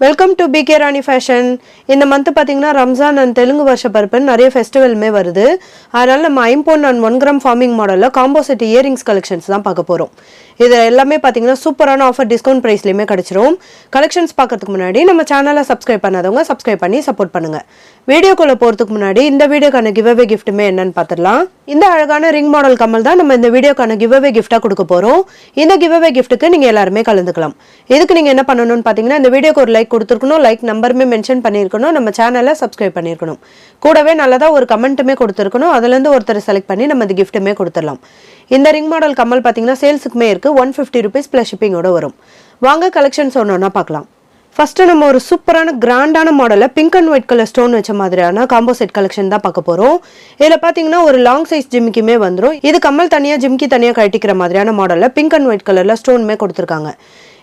Welcome to PK Rani fashion. இந்த month பார்த்தீங்கன்னா Ramzan and Telugu வருஷ பருப்புன்னு நிறைய ஃபெஸ்டிவலுமே வருது. அதனால நம்ம ஐம்பொன் அண்ட் 1 கிராம் ஃபார்மிங் மாடலில் காம்போசெட் இயரிங்ஸ் கலெக்ஷன்ஸ் தான் பார்க்க போகிறோம். இது எல்லாமே பார்த்தீங்கன்னா சூப்பரான ஆஃபர் டிஸ்கவுண்ட் ப்ரைஸ்லையுமே கிடச்சிரும். கலெக்ஷன்ஸ் பார்க்கறதுக்கு முன்னாடி நம்ம சேனலை சப்ஸ்கிரைப் பண்ணாதவங்க சப்ஸ்கிரைப் பண்ணி சப்போர்ட் பண்ணுங்கள். வீடியோக்குள்ளே போகிறதுக்கு முன்னாடி இந்த வீடியோக்கான கிவ்அவே கிஃப்ட்டுமே என்னன்னு பார்த்துடலாம். இந்த அழகான ரிங் மாடல் கம்மல் தான் நம்ம இந்த வீடியோக்கான கிவ்அவே கிஃப்ட்டாக கொடுக்க போகிறோம். இந்த கிவ்அவே கிஃப்ட்டுக்கு நீங்கள் எல்லாருமே கலந்துக்கலாம். இதுக்கு நீங்கள் என்ன பண்ணணும்னு பார்த்தீங்கன்னா இந்த வீடியோக்கு ஒரு லைக் கொடுத்துருக்கணும், லைக் நம்பருமே மென்ஷன் பண்ணியிருக்கணும், நம்ம சேனலை சப்ஸ்கிரைப் பண்ணியிருக்கணும், கூடவே நல்லதாக ஒரு கமெண்ட்டுமே கொடுத்துருக்கணும். அதுலேருந்து ஒருத்தர் செலக்ட் பண்ணி நம்ம இந்த கிஃப்ட்டுமே கொடுத்துடலாம். இந்த ரிங் மாடல் கம்மல் பார்த்தீங்கன்னா சேல்ஸுக்குமே இருக்குது. 150 rupees ப்ளஸ் ஷிப்பிங்கோட வரும். வாங்க கலெக்ஷன்ஸ் ஒன்றா பார்க்கலாம். ஃபர்ஸ்ட் நம்ம ஒரு சூப்பரான கிராண்டான மாடலில் pink and white colour stone வச்ச மாதிரியான காம்போசெட் கலெக்ஷன் தான் பார்க்க போகிறோம். இதில் பார்த்தீங்கன்னா ஒரு லாங் சைஸ் ஜிமிக்குமே வந்துடும். இது கம்மல் தனியாக ஜிமிக்கி தனியாக கட்டிக்கிற மாதிரியான மாடலில் பிங்க் அண்ட் ஒயிட் கலரில் ஸ்டோனுமே கொடுத்துருக்காங்க.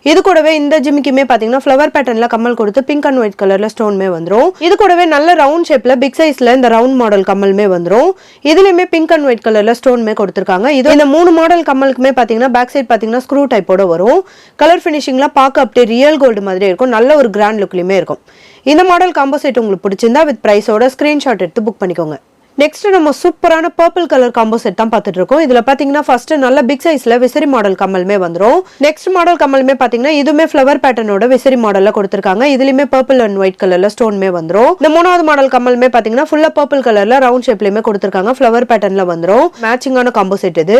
இது கூடவே இந்த ஜிமிக்குமே பார்த்தீங்கன்னா ஃப்ளவர் பேட்டர்னில் கம்மல் கொடுத்து பிங்க் அண்ட் ஒயிட் கலரில் ஸ்டோனுமே வந்துடும். இது கூடவே நல்ல ரவுண்ட் ஷேப்பில் பிக் சைஸில் இந்த ரவுண்ட் மாடல் கம்மலுமே வந்துடும். இதுலேயுமே பிங்க் அண்ட் ஒயிட் கலரில் ஸ்டோனுமே கொடுத்துருக்காங்க. இது இந்த 3 மாடல் கம்மலுக்குமே பார்த்தீங்கன்னா பேக் சைட் பார்த்தீங்கன்னா ஸ்க்ரூ டைப்போட வரும். கலர் ஃபினிஷிங்லாம் பார்க்க அப்படியே ரியல் கோல்டு மாதிரி இருக்கும். நல்ல ஒரு கிராண்ட் லுக்லையுமே இருக்கும். இந்த மாடல் காம்போசெட் உங்களுக்கு பிடிச்சிருந்தா வித் ப்ரைஸோட ஸ்க்ரீன்ஷாட் எடுத்து புக் பண்ணிக்கோங்க. நெக்ஸ்ட் நம்ம சூப்பரான பர்பிள் கலர் காம்போ செட் தான் பார்த்துட்டு இருக்கோம். இதுல பாத்தீங்கன்னா ஃபர்ஸ்ட் நல்ல பிக் சைஸ்ல விசிறி மாடல் கம்மலுமே வந்துடும். நெக்ஸ்ட் மாடல் கம்மலுமே பாத்தீங்கன்னா இதுவுமே ஃப்ளவர் பேட்டர்னோட விசிறி மாடல்ல கொடுத்துருக்காங்க. இதுலயுமே பர்பிள் அண்ட் ஒயிட் கலர்ல ஸ்டோனுமே வந்துடும். இந்த 3வது மாடல் கம்மலுமே பாத்தீங்கன்னா ஃபுல்லா பர்பிள் கலர்ல ரவுண்ட் ஷேப்லயுமே கொடுத்துருக்காங்க. ஃப்ளவர் பேட்டர்ன்ல வந்துடும். மேட்சிங்கான காம்போ செட் இது.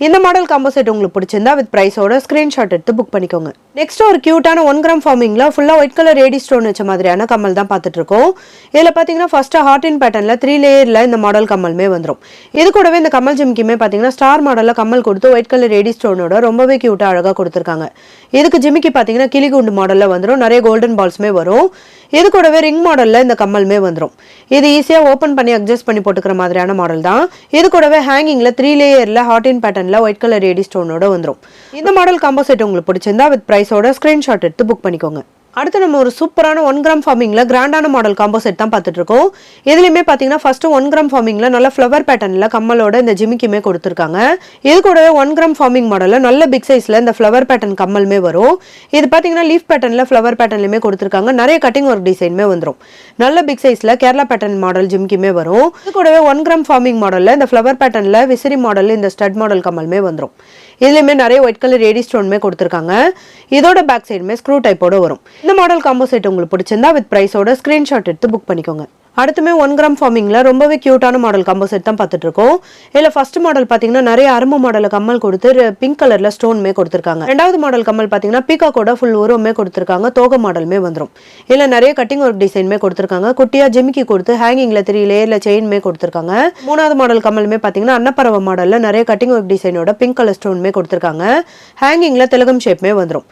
இந்த மாடல் காம்போ செட் உங்களுக்கு பிடிச்சிருந்தா வித் பிரைஸோட ஸ்கிரீன்ஷாட் எடுத்து புக் பண்ணிக்கோங்க. நெக்ஸ்ட் ஒரு கியூட்டான 1 கிராம் ஃபார்மிங்ல ஃபுல்லா ஒயிட் கலர் ஏடி ஸ்டோன் வச்ச மாதிரியான கம்மல் தான் பார்த்துட்டு இருக்கோம். இதுல பாத்தீங்கன்னா ஃபர்ஸ்ட் ஹார்ட் இன் பேட்டர்ன்ல 3 லேயர்ல இந்த மாடல் கம்மலுமே வந்துடும். இது கூடவே இந்த கம்மல் ஜிமிக்குமே பாத்தீங்கன்னா ஸ்டார் மாடல்ல கம்மல் கொடுத்து ஒயிட் கலர் ஏடி ஸ்டோனோட ரொம்பவே கியூட்டா அழகா கொடுத்துருக்காங்க. இதுக்கு ஜிமிக்கி பாத்தீங்கன்னா கிளிகுண்டு மாடல்ல வந்துடும். நிறைய கோல்டன் பால்ஸ்மே வரும். இது கூடவே ரிங் மாடல்ல இந்த கம்மலுமே வந்துடும். இது ஈஸியா ஓபன் பண்ணி அட்ஜஸ்ட் பண்ணி போட்டுக்கிற மாதிரியான மாடல் தான். இது கூடவே ஹேங்கிங்ல 3 லேயர்ல ஹார்ட் இன் பேட்டர்ன்ல ஒயிட் கலர் ஏடி ஸ்டோனோட வந்துடும். இந்த மாடல் காம்போ செட் உங்களுக்கு பிடிச்சிருந்தா வித் பிரைஸோட ஸ்கிரீன்ஷாட் எடுத்து புக் பண்ணிக்கோங்க. அடுத்து நம்ம ஒரு சூப்பரான 1 கிராம் ஃபார்மிங்ல கிராண்டான மாடல் காம்போ செட் தான் பார்த்துட்டு இருக்கோம். இதுலயுமே பாத்தீங்கன்னா ஃபர்ஸ்ட் 1 கிராம் ஃபார்மிங்ல நல்ல ஃப்ளவர் பேட்டர்ன்ல கம்மலோட இந்த ஜிமிக்குமே கொடுத்துருக்காங்க. இது கூடவே 1 கிராம் ஃபார்மிங் மாடல்ல நல்ல பிக் சைஸ்ல இந்த ஃப்ளவர் பேட்டர்ன் கம்மலுமே வரும். இது பாத்தீங்கன்னா லீஃப் பேட்டர்ன்ல ஃப்ளவர் பேட்டர்ன்லயுமே கொடுத்துருக்காங்க. நிறைய கட்டிங் ஒர்க் டிசைனுமே வந்துடும். நல்ல பிக் சைஸ்ல கேரளா பேட்டர்ன் மாடல் ஜிமிக்குமே வரும். இது கூடவே 1 கிராம் ஃபார்மிங் மாடல்ல இந்த ஃப்ளவர் பேட்டர்ன்ல விசிறி மாடல் இந்த ஸ்டட் மாடல் கம்மலுமே வந்துடும். இதுலயுமே நிறைய ஒயிட் கலர் ஏடி ஸ்டோனுமே கொடுத்துருக்காங்க. இதோட பேக் சைடுமே ஸ்க்ரூ டைப்போட வரும். இந்த மாடல் காம்போ செட் உங்களுக்கு பிடிச்சிருந்தா வித் பிரைஸோட ஸ்கிரீன்ஷாட் எடுத்து புக் பண்ணிக்கோங்க. அடுத்துமே 1 கிராம் ஃபார்மிங்ல ரொம்பவே கியூட்டான மாடல் காம்போ செட் தான் பார்த்துட்டு இருக்கோம். இதுல ஃபர்ஸ்ட் மாடல் பாத்தீங்கன்னா நிறைய அரும்பு மாடல் கம்மல் கொடுத்து பிங்க் கலர்ல ஸ்டோனுமே கொடுத்துருக்காங்க. 2வது மாடல் கம்மல் பாத்தீங்கன்னா பீகாக்கோட ஃபுல் உருவமே கொடுத்துருக்காங்க. தோகை மாடலுமே வந்துடும். இதுல நிறைய கட்டிங் ஒர்க் டிசைனுமே கொடுத்துருக்காங்க. குட்டியா ஜிமிக்கி கொடுத்து ஹேங்கிங்ல 3 லேயர்ல செயின்மே கொடுத்துருக்காங்க. 3வது மாடல் கம்மலுமே பாத்தீங்கன்னா அன்னப்பறவை மாடல்ல நிறைய கட்டிங் ஒர்க் டிசைனோட பிங்க் கலர் ஸ்டோனுமே கொடுத்துருக்காங்க. ஹேங்கிங்ல திலகம் ஷேப்மே வந்துடும்.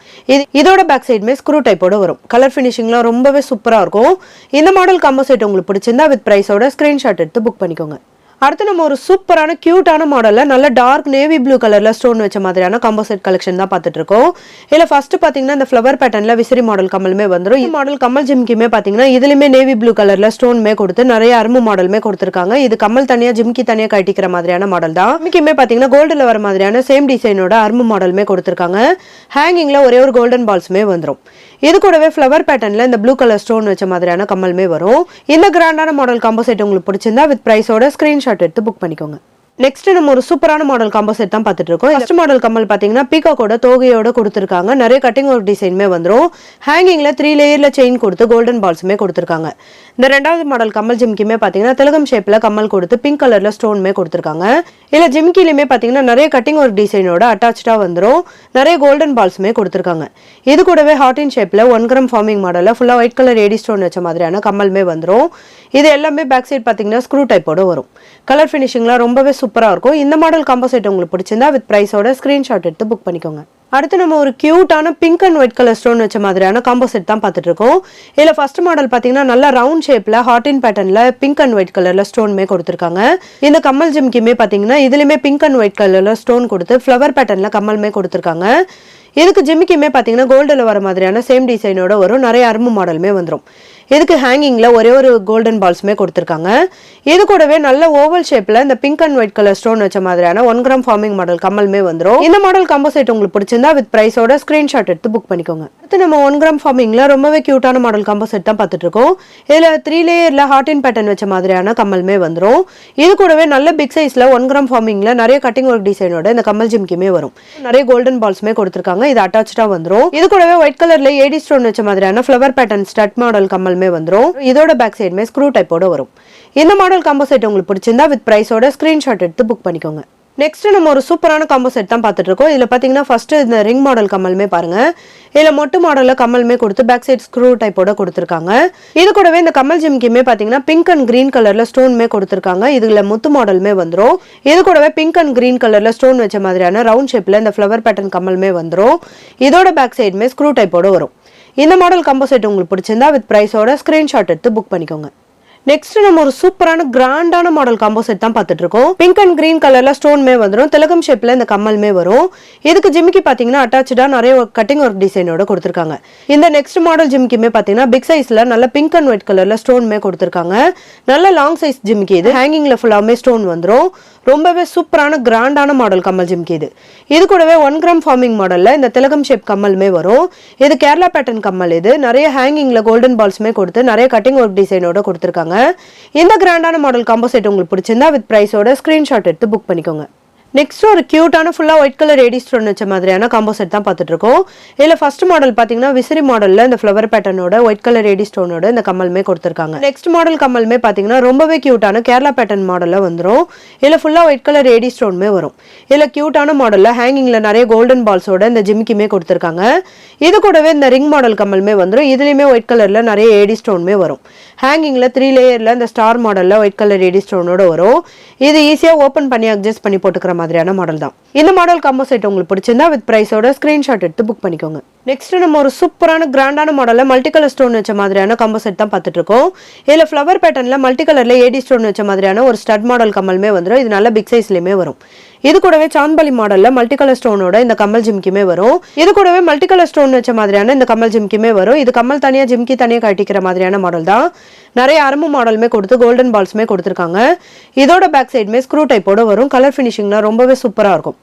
இதோட பேக் சைடுமே ஸ்க்ரூ டைப்போட வரும். கலர் ஃபினிஷிங்லாம் ரொம்பவே சூப்பரா இருக்கும். இந்த மாடல் காம்போ செட் உங்களுக்கு பிடிச்சிருந்தா வித் பிரைஸோட ஸ்கிரீன்ஷாட் எடுத்து புக் பண்ணிக்கோங்க. அடுத்து நம்ம ஒரு சூப்பரான கியூட்டான மாடல்ல நல்ல டார்க் நேவி ப்ளூ கலர்ல ஸ்டோன் வச்ச மாதிரியான காம்போ செட் கலெக்ஷன் தான் பார்த்துட்டு இருக்கோம். இதுல ஃபர்ஸ்ட் பாத்தீங்கன்னா இந்த ஃப்ளவர் பேட்டர்ன்ல விசிறி மாடல் கம்மலுமே வந்துடும். இந்த மாடல் கம்மல் ஜிமிக்குமே பாத்தீங்கன்னா இதுலயுமே நேவி ப்ளூ கலர்ல ஸ்டோனுமே கொடுத்து நிறைய அரும்பு மாடலுமே கொடுத்துருக்காங்க. இது கம்மல் தனியா ஜிமிக்கி தனியா கட்டிக்கிற மாதிரியான மாடல் தான். ஜிமிக்குமே பாத்தீங்கன்னா கோல்டுல வர மாதிரியான சேம் டிசைனோட அரும்பு மாடலுமே கொடுத்துருக்காங்க. ஹேங்கிங்ல ஒரே ஒரு கோல்டன் பால்ஸ்மே வந்துடும். இது கூடவே ஃப்ளவர் பேட்டர்ன்ல இந்த ப்ளூ கலர் ஸ்டோன் வச்ச மாதிரியான கம்மலுமே வரும். இந்த கிராண்டான மாடல் காம்போ செட் உங்களுக்கு பிடிச்சிருந்தா வித் பிரைஸோட ஸ்கிரீன்ஷாட் எடுத்து புக் பண்ணிக்கோங்க. நெக்ஸ்ட் நம்ம ஒரு சூப்பரான மாடல் காம்போ செட் தான் பார்த்துட்டு இருக்கோம். ஃபர்ஸ்ட் மாடல் கம்மல் பாத்தீங்கன்னா பீகாக்கோட தோகையோட கொடுத்துருக்காங்க. நிறைய கட்டிங் ஒர்க் டிசைனுமே வந்துடும். ஹேங்கிங்ல 3 லேயர்ல செயின் கொடுத்து கோல்டன் பால்ஸுமே கொடுத்துருக்காங்க. இந்த 2வது மாடல் கம்மல் ஜிமிக்குமே பாத்தீங்கன்னா திலகம் ஷேப்ல கம்மல் கொடுத்து பிங்க் கலர்ல ஸ்டோனுமே கொடுத்துருக்காங்க. இல்ல ஜிமிக்கிலுமே பாத்தீங்கன்னா நிறைய கட்டிங் ஒர்க் டிசைனோட அட்டாச்சா வந்துடும். நிறைய கோல்டன் பால்ஸுமே கொடுத்துருக்காங்க. இது கூடவே ஹார்ட் இன் ஷேப்ல 1 கிராம் ஃபார்மிங் மாடல்ல ஃபுல்லா ஒயிட் கலர் ஏடி ஸ்டோன் வச்ச மாதிரியான கம்மலுமே வந்துடும். இது எல்லாமே பேக் சைட் பாத்தீங்கன்னா ஸ்க்ரூ டைப்போட வரும். கலர் ஃபினிஷிங்லாம் ரொம்பவே சூப்பரா இருக்கும். இந்த மாடல் காம்போ செட் உங்களுக்கு பிடிச்சிருந்தா வித் பிரைஸோட ஸ்கிரீன்ஷாட் எடுத்து புக் பண்ணிக்கோங்க. அடுத்து நம்ம ஒரு கியூட்டான pink and white colour stone வச்ச மாதிரியான காம்போ செட் தான் பார்த்துட்டு இருக்கோம். இதுல ஃபர்ஸ்ட் மாடல் பாத்தீங்கன்னா நல்ல ரவுண்ட் ஷேப்ல ஹார்ட் இன் பேட்டர்ன்ல பிங்க் அண்ட் ஒயிட் கலர்ல ஸ்டோனுமே கொடுத்துருக்காங்க. இந்த கம்மல் ஜிமிக்குமே பாத்தீங்கன்னா இதுலயுமே பிங்க் அண்ட் ஒயிட் கலர்ல ஸ்டோன் கொடுத்து ஃப்ளவர் பேட்டர்ன்ல கம்மலுமே கொடுத்துருக்காங்க. இதுக்கு ஜிமிக்குமே பாத்தீங்கன்னா கோல்டுல வர மாதிரியான சேம் டிசைனோட வரும். நிறைய அரும்பு மாடலுமே வந்துடும். இதுக்கு ஹேங்கிங்ல ஒரே ஒரு கோல்டன் பால்ஸ்மே கொடுத்துருக்காங்க. இது கூடவே நல்ல ஓவல் ஷேப்ல இந்த pink and white colour stone வச்ச மாதிரியான 1 கிராம் ஃபார்மிங் மாடல் கம்மலுமே வந்துரும். இந்த மாடல் காம்போ செட் உங்களுக்கு பிடிச்சிருந்தா வித் பிரைஸோட ஸ்கிரீன்ஷாட் எடுத்து புக் பண்ணிக்கோங்க. அடுத்து நம்ம 1 கிராம் ஃபார்மிங்ல ரொம்பவே கியூட்டான மாடல் காம்போ செட் தான் பார்த்துட்டு இருக்கோம். இதுல 3 லேயர்ல ஹார்ட் இன் பேட்டர்ன் வச்ச மாதிரியான கம்மலுமே வந்துரும். இது கூடவே நல்ல பிக் சைஸ்ல 1 கிராம் ஃபார்மிங்ல நிறைய கட்டிங் ஒர்க் டிசைனோட இந்த கம்மல் ஜிம்கியுமே வரும். நிறைய கோல்டன் பால்ஸ்மே கொடுத்துருக்காங்க. இது அட்டாச்சா வந்துரும். இது கூடவே ஒயிட் கலர்ல ஏடி ஸ்டோன் வச்ச மாதிரியான ஃப்ளவர் பேட்டர்ன் ஸ்டட் மாடல் கம்மலுமே வந்துரும். இதோட பேக் சைடுமே ஸ்க்ரூ டைப்போட வரும். இந்த மாடல் காம்போ செட் உங்களுக்கு பிடிச்சிருந்தா வித் பிரைஸோட ஸ்கிரீன்ஷாட் எடுத்து புக் பண்ணிக்கோங்க. நெக்ஸ்ட் நம்ம ஒரு சூப்பரான காம்போ செட் தான் பார்த்துட்டு இருக்கோம். இதுல பாத்தீங்கன்னா ஃபர்ஸ்ட் இந்த ரிங் மாடல் கம்மலுமே பாருங்க. இதுல மொட்டு மாடல்ல கம்மலுமே கொடுத்து பேக் சைடு ஸ்க்ரூ டைப்போட கொடுத்துருக்காங்க. இது கூடவே இந்த கம்மல் ஜிம்கியுமே பாத்தீங்கன்னா பிங்க் அண்ட் கிரீன் கலர்ல ஸ்டோன்மே கொடுத்துருக்காங்க. இதுல முத்து மாடலுமே வந்துரும். இது கூடவே பிங்க் அண்ட் கிரீன் கலர்ல ஸ்டோன் வச்ச மாதிரியான ரவுண்ட் ஷேப்ல இந்த ஃப்ளவர் பேட்டர்ன் கம்மலுமே வந்துரும். இதோட பேக் சைடுமே ஸ்க்ரூ டைப்போட வரும். இந்த மாடல் காம்போ செட் உங்களுக்கு பிடிச்சிருந்தா வித் பிரைஸோட ஸ்கிரீன்ஷாட் எடுத்து புக் பண்ணிக்கோங்க. நெக்ஸ்ட் நம்ம ஒரு சூப்பரான கிராண்டான மாடல் காம்போ செட் தான் பார்த்துட்டு இருக்கோம். பிங்க் அண்ட் கிரீன் கலர்ல ஸ்டோன்மே வந்துரும். திலகம் ஷேப்ல இந்த கம்மலுமே வரும். இதுக்கு ஜிமிக்கி பாத்தீங்கன்னா அட்டாச்சா நிறைய கட்டிங் ஒர்க் டிசைனோட கொடுத்துருக்காங்க. இந்த நெக்ஸ்ட் மாடல் ஜிமிக்கியுமே பாத்தீங்கன்னா பிக் சைஸ்ல நல்ல பிங்க் அண்ட் ஒயிட் கலர்ல ஸ்டோன்மே கொடுத்துருக்காங்க. நல்ல லாங் சைஸ் ஜிமிக்கி இது. ஹேங்கிங்ல ஃபுல்லாமே ஸ்டோன் வந்துரும். ரொம்பவே சூப்பரான கிராண்டான மாடல் கம்மல் ஜிம்கி இது. இது கூடவே 1 கிராம் ஃபார்மிங் மாடல்ல இந்த திலகம் ஷேப் கம்மலுமே வரும். இது கேரளா பேட்டர்ன் கம்மல். இது நிறைய ஹேங்கிங்ல கோல்டன் பால்ஸ்மே கொடுத்து நிறைய கட்டிங் ஒர்க் டிசைனோட கொடுத்துருக்காங்க. இந்த கிராண்டான மாடல் காம்போ செட் உங்களுக்கு பிடிச்சிருந்தா வித் பிரைஸோட ஸ்கிரீன்ஷாட் எடுத்து புக் பண்ணிக்கோங்க. நெக்ஸ்ட் ஒரு கியூட்டான ஃபுல்லா ஒயிட் கலர் ஏடி ஸ்டோன் வச்ச மாதிரியான காம்போ செட் தான் பார்த்துட்டு இருக்கோம். இதுல ஃபர்ஸ்ட் மாடல் பாத்தீங்கன்னா விசிறி மாடல்ல இந்த ஃப்ளவர் பேட்டர்னோட ஒயிட் கலர் ஏடி ஸ்டோனோட இந்த கம்மலுமே கொடுத்துருக்காங்க. நெக்ஸ்ட் மாடல் கம்மலுமே பாத்தீங்கன்னா ரொம்பவே கியூட்டான கேரளா பேட்டர்ன் மாடல்ல வந்துரும். இதுல ஃபுல்லா ஒயிட் கலர் ஏடி ஸ்டோன்மே வரும். இதுல கியூட்டான மாடல்ல ஹேங்கிங்ல நிறைய கோல்டன் பால்ஸோட இந்த ஜிமிக்கியுமே கொடுத்துருக்காங்க. இது கூடவே இந்த ரிங் மாடல் கம்மலுமே வந்துரும். இதுலயுமே ஒயிட் கலர்ல நிறைய ஏடி ஸ்டோன்மே வரும். ஹேங்கிங்ல 3 லேயர்ல இந்த ஸ்டார் மாடல்ல ஒயிட் கலர் ஏடி ஸ்டோனோட வரும். இது ஈஸியா ஓபன் பண்ணி அட்ஜஸ்ட் பண்ணி போட்டுக்கிற மாதிரியான மாடல் தான். இந்த மாடல் காம்போ செட் உங்களுக்கு பிடிச்சிருந்தா வித் பிரைஸோட ஸ்கிரீன்ஷாட் எடுத்து புக் பண்ணிக்கோங்க. நெக்ஸ்ட் நம்ம ஒரு சூப்பரான கிராண்டான மாடல்ல மல்டி கலர் ஸ்டோன் வச்ச மாதிரியான காம்போ செட் தான் பார்த்துட்டு இருக்கோம். இதுல ஃப்ளவர் பேட்டர்ன்ல மல்டி கலர்ல ஏடி ஸ்டோன் வச்ச மாதிரியான ஒரு ஸ்டட் மாடல் கம்மலுமே வந்துரும். இது நல்ல பிக் சைஸ்லயுமே வரும். இது கூடவே சாந்த்பலி மாடல்ல மல்டி கலர் ஸ்டோனோட இந்த கம்மல் ஜிம்கியுமே வரும். இது கூடவே மல்டி கலர் ஸ்டோன் வச்ச மாதிரியான இந்த கம்மல் ஜிம்கியுமே வரும். இது கம்மல் தனியா ஜிம்கி தனியா கட்டிக்கிற மாதிரியான மாடல் தான். நிறைய அரம்பு மாடலுமே கொடுத்து கோல்டன் பால்ஸ்மே கொடுத்துருக்காங்க. இதோட பேக் சைடுமே ஸ்க்ரூ டைப்போட வரும். கலர் ஃபினிஷிங்லாம் ரொம்பவே சூப்பரா இருக்கும்.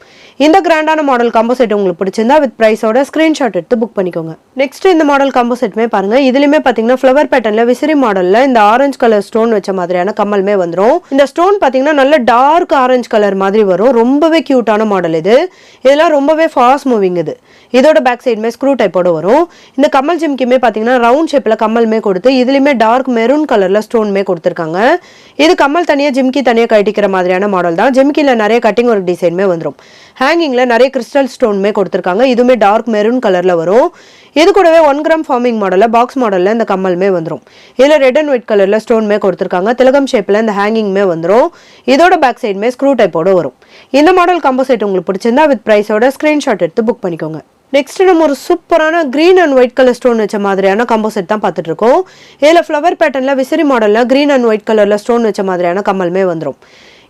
இந்த கிராண்டான மாடல் காம்போ செட் உங்களுக்கு பிடிச்சிருந்தா வித் பிரைஸோட ஸ்கிரீன்ஷாட் எடுத்து புக் பண்ணிக்கோங்க. நெக்ஸ்ட் இந்த மாடல் காம்போ செட்மே பாருங்க. இதுலயுமே பாத்தீங்கன்னா ஃப்ளவர் பேட்டர்ன்ல விசிறி மாடல்ல இந்த ஆரஞ்சு கலர் ஸ்டோன் வச்ச மாதிரியான கம்மலுமே வந்துரும். இந்த ஸ்டோன் பாத்தீங்கன்னா நல்ல டார்க் ஆரஞ்சு கலர் மாதிரி வரும். ரொம்பவே கியூட்டான மாடல் இது. இதெல்லாம் ரொம்பவே ஃபாஸ்ட் மூவிங் இது. இதோட பேக் சைடுமே ஸ்க்ரூ டைப்போட வரும். இந்த கம்மல் ஜிம்கியுமே பாத்தீங்கன்னா ரவுண்ட் ஷேப்ல கம்மலுமே கொடுத்து இதுலயுமே டார்க் மெரூன் கலர்ல ஸ்டோன்மே கொடுத்துருக்காங்க. இது கம்மல் தனியா ஜிம்கி தனியா கட்டிக்கிற மாதிரியான மாடல் தான். ஜிம்கில நிறைய கட்டிங் ஒர்க் டிசைன்மே வந்துரும். ஹேங்கிங்ல நிறைய கிறிஸ்டல் ஸ்டோன்மே கொடுத்துருக்காங்க. இதுவுமே டார்க் மெரூன் கலர்ல வரும். இது கூடவே 1 கிராம் ஃபார்மிங் மாடல்ல பாக்ஸ் மாடல்ல இந்த கம்மலுமே வந்துரும். இதுல ரெட் அண்ட் ஒயிட் கலர்ல ஸ்டோன்மே கொடுத்துருக்காங்க. திலகம் ஷேப்ல இந்த ஹேங்கிங்மே வந்துரும். இதோட பேக் சைடுமே ஸ்க்ரூ டைப்போட வரும். இந்த மாடல் காம்போ செட் உங்களுக்கு பிடிச்சிருந்தா வித் பிரைஸோட ஸ்கிரீன்ஷாட் எடுத்து புக் பண்ணிக்கோங்க. நெக்ஸ்ட் நம்ம ஒரு சூப்பரான green and white colour stone வச்ச மாதிரியான காம்போ செட் தான் பார்த்துட்டு இருக்கோம். இதுல ஃப்ளவர் பேட்டர்ன்ல விசிறி மாடல்ல கிரீன் அண்ட் ஒயிட் கலர்ல ஸ்டோன் வச்ச மாதிரியான கம்மலுமே வந்துரும்.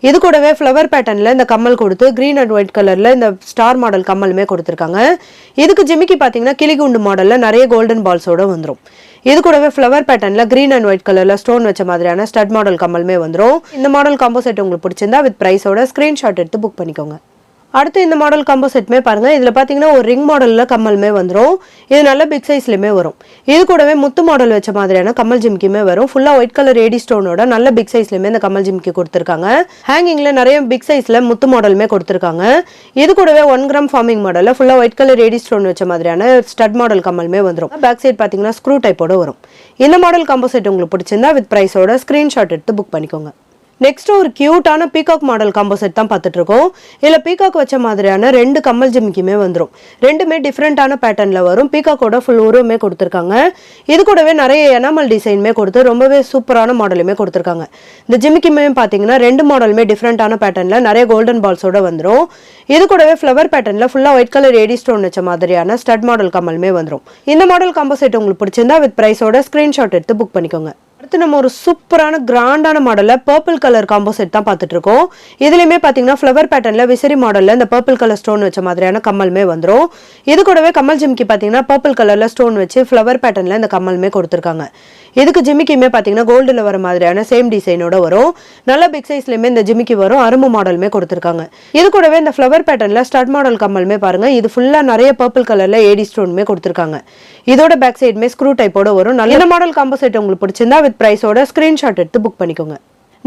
இது கூடவே ஃப்ளவர் பேட்டர்ன்ல இந்த கம்மல் கொடுத்து கிரீன் அண்ட் ஒயிட் கலர்ல இந்த ஸ்டார் மாடல் கம்மலுமே கொடுத்துருக்காங்க. இதுக்கு ஜிமிக்கி பாத்தீங்கன்னா கிளிகுண்டு மாடல்ல நிறைய கோல்டன் பால்ஸோட வந்துரும். இது கூடவே ஃப்ளவர் பேட்டர்ன்ல கிரீன் அண்ட் ஒயிட் கலர்ல ஸ்டோன் வச்ச மாதிரியான ஸ்டட் மாடல் கம்மலுமே வந்துரும். இந்த மாடல் காம்போ செட் உங்களுக்கு பிடிச்சிருந்தா வித் பிரைஸோட ஸ்கிரீன்ஷாட் எடுத்து புக் பண்ணிக்கோங்க. அடுத்து இந்த மாடல் காம்போ செட்மே பாருங்க. இதுல பாத்தீங்கன்னா ஒரு ரிங் மாடல்ல கம்மலுமே வந்துரும். இது நல்ல பிக் சைஸ்லயுமே வரும். இது கூடவே முத்து மாடல் வச்ச மாதிரியான கம்மல் ஜிம்கியுமே வரும். ஃபுல்லா ஒயிட் கலர் ஏடி ஸ்டோனோட நல்ல பிக் சைஸ்லயுமே இந்த கம்மல் ஜிம்கி கொடுத்துருக்காங்க. ஹேங்கிங்ல நிறைய பிக் சைஸ்ல முத்து மாடலுமே கொடுத்துருக்காங்க. இது கூடவே 1 கிராம் ஃபார்மிங் மாடல்ல ஃபுல்லா ஒயிட் கலர் ஏடி ஸ்டோன் வச்ச மாதிரியான ஸ்டட் மாடல் கம்மலுமே வந்துரும். பேக் சைடு பாத்தீங்கன்னா ஸ்க்ரூ டைப்போட வரும். இந்த மாடல் காம்போ செட் உங்களுக்கு பிடிச்சிருந்தா வித் பிரைஸோட ஸ்கிரீன்ஷாட் எடுத்து புக் பண்ணிக்கோங்க. நெக்ஸ்ட் ஒரு கியூட்டான பீகாக் மாடல் காம்போ செட் தான் பார்த்துட்டு இருக்கோம். இதுல பீகாக் வச்ச மாதிரியான 2 கம்மல் ஜிம்கியுமே வந்துரும். ரெண்டுமே டிஃப்ரெண்டான பேட்டர்ன்ல வரும். பீகாக்கோட ஃபுல் உருவமே கொடுத்துருக்காங்க. இது கூடவே நிறைய எனாமல் டிசைன்மே கொடுத்து ரொம்பவே சூப்பரான மாடலுமே கொடுத்துருக்காங்க. இந்த ஜிம்கியுமே பாத்தீங்கன்னா 2 மாடலுமே டிஃப்ரெண்டான பேட்டர்ன்ல நிறைய கோல்டன் பால்ஸோட வந்துரும். இது கூடவே ஃப்ளவர் பேட்டர்ன்ல ஃபுல்லா ஒயிட் கலர் ஏடி ஸ்டோன் வச்ச மாதிரியான ஸ்டட் மாடல் கம்மலுமே வந்துரும். இந்த மாடல் காம்போ செட் உங்களுக்கு பிடிச்சிருந்தா வித் பிரைஸோட ஸ்கிரீன்ஷாட் எடுத்து புக் பண்ணிக்கோங்க. அடுத்து நம்ம ஒரு சூப்பரான கிராண்டான மாடல்ல பர்பிள் கலர் காம்போ செட் தான் பார்த்துட்டு இருக்கோம். இதுலயுமே பாத்தீங்கன்னா ஃப்ளவர் பேட்டர்ன்ல விசிறி மாடல்ல இந்த பர்பிள் கலர் ஸ்டோன் வச்ச மாதிரியான கம்மல்மே வந்துரும். இது கூடவே கம்மல் ஜிமிக்கி பாத்தீங்கன்னா பர்பிள் கலர்ல ஸ்டோன் வச்சு ஃப்ளவர் பேட்டர்ன்ல இந்த கம்மல்மே கொடுத்துருக்காங்க. இதுக்கு ஜிமிக்கியுமே பாத்தீங்கன்னா கோல்டுல வர மாதிரியான சேம் டிசைனோட வரும். நல்ல பிக் சைஸ்லயுமே இந்த ஜிமிக்கி வரும். அரும்பு மாடலுமே கொடுத்துருக்காங்க. இது கூடவே இந்த ஃப்ளவர் பேட்டர்ன்ல ஸ்டட் மாடல் கம்மல்மே பாருங்க. இது ஃபுல்லா நிறைய பர்பிள் கலர்ல ஏடி ஸ்டோன்மே கொடுத்துருக்காங்க. இதோட பேக் சைடுமே ஸ்க்ரூ டைப்போட வரும். நல்ல மாடல் காம்போ செட் உங்களுக்கு பிடிச்சிருந்தா வித் பிரைஸோட ஸ்கிரீன்ஷாட் எடுத்து புக் பண்ணிக்கோங்க.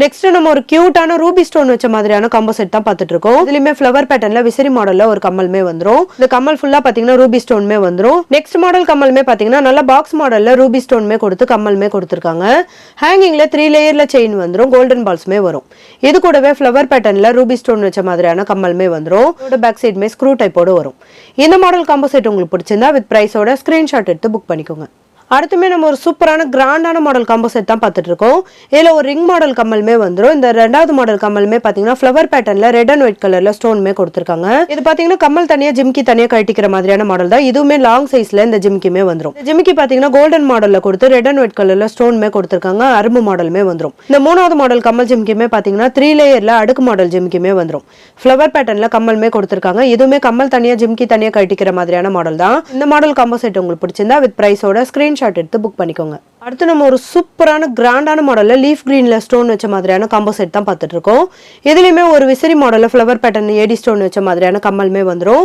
நெக்ஸ்ட் நம்ம ஒரு கியூட்டான ரூபி ஸ்டோன் வச்ச மாதிரியான கம்போ செட் தான் பார்த்துட்டு இருக்கோம். இதுலயுமே ஃப்ளவர் பேட்டர்ன்ல விசிறி மாடல்ல ஒரு கம்மல்மே வந்துரும். இந்த கம்மல் ஃபுல்லா பாத்தீங்கன்னா ரூபி ஸ்டோன்மே வந்துரும். நெக்ஸ்ட் மாடல் கம்மல்மே பாத்தீங்கன்னா நல்ல பாக்ஸ் மாடல்ல ரூபி ஸ்டோன்மே கொடுத்து கம்மல்மே கொடுத்துருக்காங்க. ஹேங்கிங்ல 3 லேயர்ல செயின் வந்துரும். கோல்டன் பால்ஸ்மே வரும். இது கூடவே ஃப்ளவர் பேட்டர்ன்ல ரூபி ஸ்டோன் வச்ச மாதிரியான கம்மல்மே வந்துரும். இதோட பேக் சைடுமே ஸ்க்ரூ டைப்போட வரும். இந்த மாடல் காம்போ செட் உங்களுக்கு பிடிச்சிருந்தா வித் பிரைஸோட ஸ்கிரீன்ஷாட் எடுத்து புக் பண்ணிக்கோங்க. அடுத்துமே நம்ம ஒரு சூப்பரான கிராண்டான மாடல் காம்போ செட் தான் பார்த்துட்டு இருக்கோம். இதுல ஒரு ரிங் மாடல் கம்மல்மே வந்துரும். இந்த ரெண்டாவது மாடல் கம்மல்மே பாத்தீங்கன்னா ஃப்ளவர் பேட்டர்ன்ல ரெட் அண்ட் ஒயிட் கலர்ல ஸ்டோன்மே கொடுத்துருக்காங்க. இது பாத்தீங்கன்னா கம்மல் தனியா ஜிமிக்கி தனியா கட்டிக்கிற மாதிரியான மாடல் தான். இதுவுமே லாங் சைஸ்ல இந்த ஜிமிக்கிமே வந்துரும். இந்த ஜிமிக்கி பாத்தீங்கன்னா கோல்டன் மாடல்ல கொடுத்து ரெட் அண்ட் ஒயிட் கலர்ல ஸ்டோன்மே கொடுத்துருக்காங்க. அரும்பு மாடலுமே வந்துரும். இந்த மூணாவது மாடல் கம்மல் ஜிமிக்கிமே பாத்தீங்கன்னா 3 லேயர்ல அடுக்கு மாடல் ஜிமிக்கிமே வந்துரும். ஃப்ளவர் பேட்டர்ன்ல கம்மல்மே கொடுத்துருக்காங்க. இதுவுமே கம்மல் தனியா ஜிமிக்கி தனியா கட்டிக்கிற மாதிரியான மாடல் தான். இந்த மாடல் காம்போ செட் உங்களுக்கு பிடிச்சிருந்தா வித் பிரைஸோட ஸ்கிரீன்ஷாட் எடுத்து புக் பண்ணிக்கோங்க. அடுத்து நம்ம ஒரு சூப்பரான கிராண்டான மாடல்ல லீஃப் கிரீன்ல ஸ்டோன் வச்ச மாதிரியான காம்போ செட் தான் பார்த்துட்டு இருக்கோம். இதுலயுமே ஒரு விசிறி மாடல்ல ஃப்ளவர் பேட்டர்ன் ஏடி ஸ்டோன் வச்ச மாதிரியான கம்மல்மே வந்துரும்.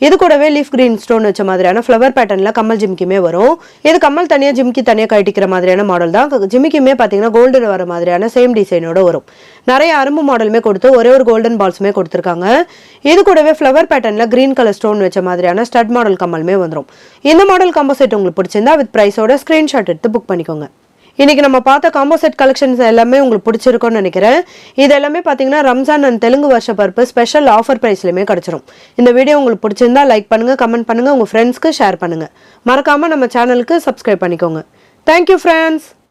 இது கூடவே லீஃப் கிரீன் ஸ்டோன் வச்ச மாதிரியான ஃப்ளவர் பேட்டர்ன்ல கம்மல் ஜிமிக்கிமே வரும். இது கம்மல் தனியா ஜிமிக்கி தனியா கட்டிக்கிற மாதிரியான மாடல் தான். ஜிமிக்கியுமே பாத்தீங்கன்னா கோல்டுல வர மாதிரியான சேம் டிசைனோட வரும். நிறைய அரும்பு மாடலுமே கொடுத்து ஒரே ஒரு கோல்டன் பால்ஸ்மே கொடுத்துருக்காங்க. இது கூடவே ஃப்ளவர் பேட்டர்ன்ல கிரீன் கலர் ஸ்டோன் வச்ச மாதிரியான ஸ்டட் மாடல் கம்மல்மே வந்துரும். இந்த மாடல் காம்போ செட் உங்களுக்கு பிடிச்சிருந்தா வித் பிரைஸோட ஸ்கிரீன்ஷாட் எடுத்து புக் பண்ணிக்கோங்க. இன்னைக்கு நம்ம பார்த்த காம்போ செட் கலெக்ஷன்ஸ் எல்லாமே உங்களுக்கு பிடிச்சிருக்கும்னு நினைக்கிறேன். இது எல்லாமே பார்த்தீங்கன்னா ரம்ஜான் அண்ட் தெலுங்கு வருஷ பருப்பு ஸ்பெஷல் ஆஃபர் பிரைஸ்லையுமே கிடைச்சிரும். இந்த வீடியோ உங்களுக்கு பிடிச்சிருந்தா லைக் பண்ணுங்க, கமெண்ட் பண்ணுங்க, உங்க ஃப்ரெண்ட்ஸ்க்கு ஷேர் பண்ணுங்க. மறக்காம நம்ம சேனலுக்கு சப்ஸ்கிரைப் பண்ணிக்கோங்க. Thank you friends.